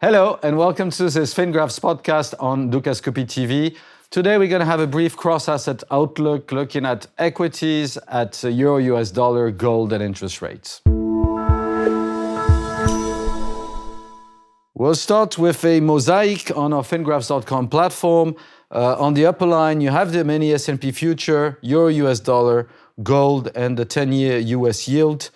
Hello and welcome to this FinGraphs podcast on Dukascopy TV. Today we're going to have a brief cross-asset outlook looking at equities, at Euro, US dollar, gold and interest rates. We'll start with a mosaic on our fingraphs.com platform. On the upper line you have the mini S&P future, Euro, US dollar, gold and the 10-year US yield.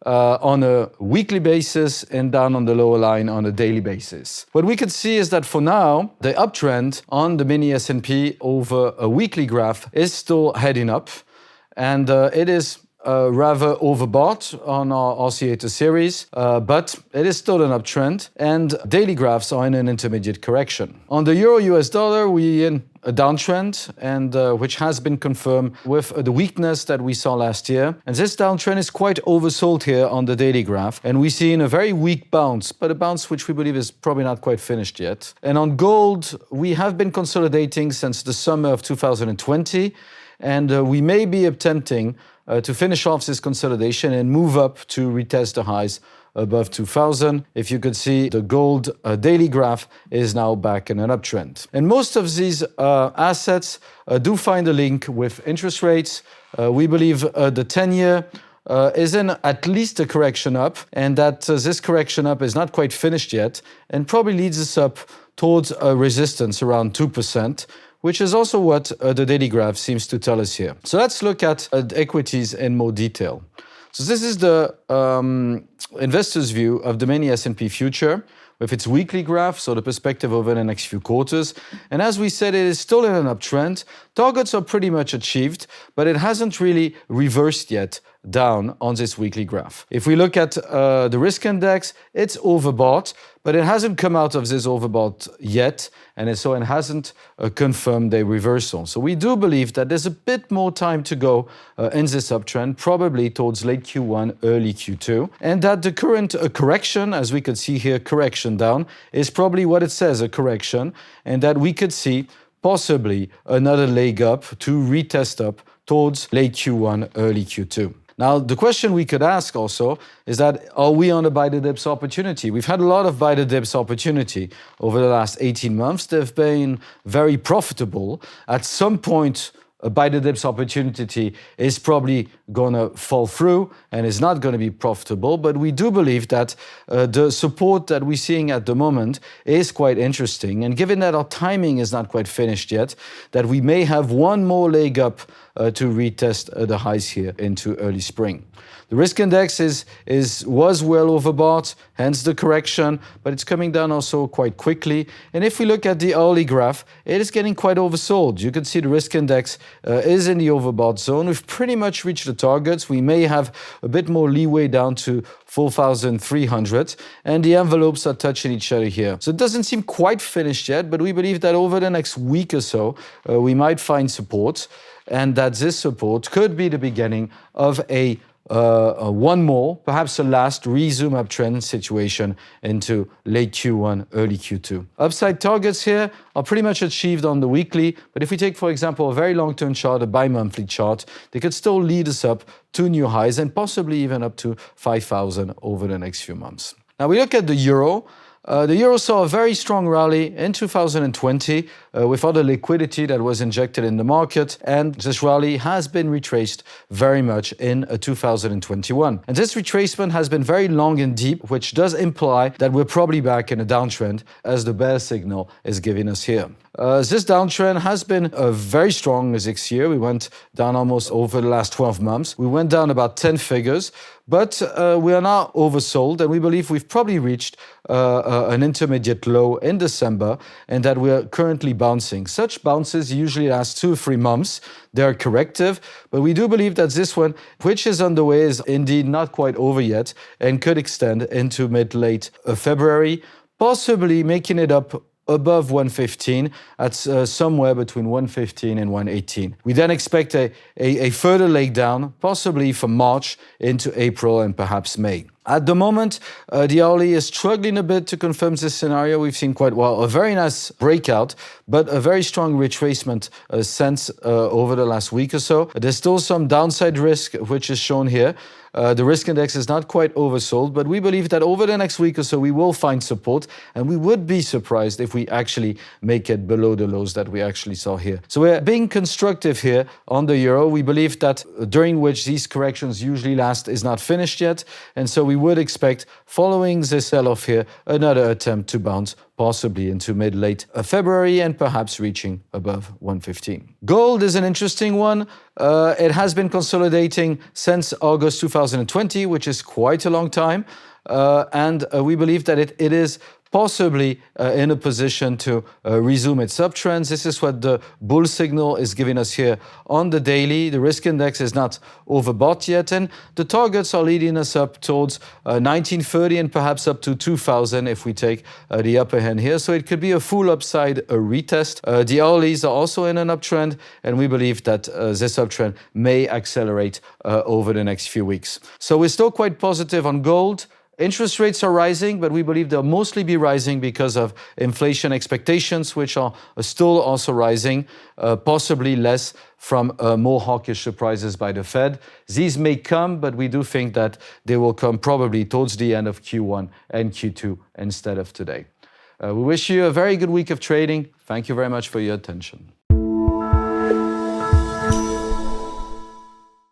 On a weekly basis and down on the lower line on a daily basis. What we can see is that for now, the uptrend on the mini S&P over a weekly graph is still heading up, and it is rather overbought on our oscillator series, but it is still an uptrend, and daily graphs are in an intermediate correction. On the Euro US dollar, we're in a downtrend, and which has been confirmed with the weakness that we saw last year. And this downtrend is quite oversold here on the daily graph, and we see in a very weak bounce, but a bounce which we believe is probably not quite finished yet. And on gold, we have been consolidating since the summer of 2020, and we may be attempting to finish off this consolidation and move up to retest the highs above 2000. If you could see, the gold daily graph is now back in an uptrend. And most of these assets do find a link with interest rates. We believe the 10-year is in at least a correction up, and that this correction up is not quite finished yet and probably leads us up towards a resistance around 2%, which is also what the daily graph seems to tell us here. So let's look at equities in more detail. So this is the investor's view of the mini S&P future with its weekly graph, so the perspective over the next few quarters. And as we said, it is still in an uptrend. Targets are pretty much achieved, but it hasn't really reversed yet down on this weekly graph. If we look at the risk index, it's overbought, but it hasn't come out of this overbought yet, and so it hasn't confirmed a reversal. So we do believe that there's a bit more time to go in this uptrend, probably towards late Q1, early Q2, and that the current correction, as we could see here, correction down, is probably what it says, a correction, and that we could see possibly another leg up to retest up towards late Q1, early Q2. Now, the question we could ask also is that, are we on a buy the dips opportunity? We've had a lot of buy the dips opportunity over the last 18 months. They've been very profitable. At some point, a buy the dips opportunity is probably going to fall through and is not going to be profitable. But we do believe that the support that we're seeing at the moment is quite interesting. And given that our timing is not quite finished yet, that we may have one more leg up to retest the highs here into early spring. The risk index was well overbought, hence the correction, but it's coming down also quite quickly. And if we look at the hourly graph, it is getting quite oversold. You can see the risk index is in the overbought zone. We've pretty much reached the targets. We may have a bit more leeway down to 4,300, and the envelopes are touching each other here. So it doesn't seem quite finished yet, but we believe that over the next week or so, we might find support, and that this support could be the beginning of a one more, perhaps a last resume uptrend situation into late Q1, early Q2. Upside targets here are pretty much achieved on the weekly, but if we take, for example, a very long-term chart, a bi-monthly chart, they could still lead us up to new highs and possibly even up to 5,000 over the next few months. Now we look at the euro. The euro saw a very strong rally in 2020 with all the liquidity that was injected in the market, and this rally has been retraced very much in 2021. And this retracement has been very long and deep, which does imply that we're probably back in a downtrend, as the bear signal is giving us here. This downtrend has been very strong this year. We went down almost over the last 12 months. We went down about 10 figures, but we are now oversold, and we believe we've probably reached an intermediate low in December, and that we are currently bouncing. Such bounces usually last 2 or 3 months. They are corrective, but we do believe that this one, which is underway, is indeed not quite over yet and could extend into mid-late February, possibly making it up above 115 at somewhere between 115 and 118. We then expect a further leg down, possibly from March into April and perhaps May. At the moment, the hourly is struggling a bit to confirm this scenario. We've seen quite well a very nice breakout, but a very strong retracement since over the last week or so. There's still some downside risk, which is shown here. The risk index is not quite oversold, but we believe that over the next week or so, we will find support, and we would be surprised if we actually make it below the lows that we actually saw here. So we're being constructive here on the euro. We believe that during which these corrections usually last is not finished yet, and so we would expect, following this sell-off here, another attempt to bounce possibly into mid-late February and perhaps reaching above 115. Gold is an interesting one. It has been consolidating since August 2020, which is quite a long time. And we believe that it is possibly in a position to resume its uptrends. This is what the bull signal is giving us here on the daily. The risk index is not overbought yet, and the targets are leading us up towards 1930 and perhaps up to 2000 if we take the upper hand here. So it could be a full upside, a retest. The hourlies are also in an uptrend, and we believe that this uptrend may accelerate over the next few weeks. So we're still quite positive on gold. Interest rates are rising, but we believe they'll mostly be rising because of inflation expectations, which are still also rising, possibly less from more hawkish surprises by the Fed. These may come, but we do think that they will come probably towards the end of Q1 and Q2 instead of today. We wish you a very good week of trading. Thank you very much for your attention.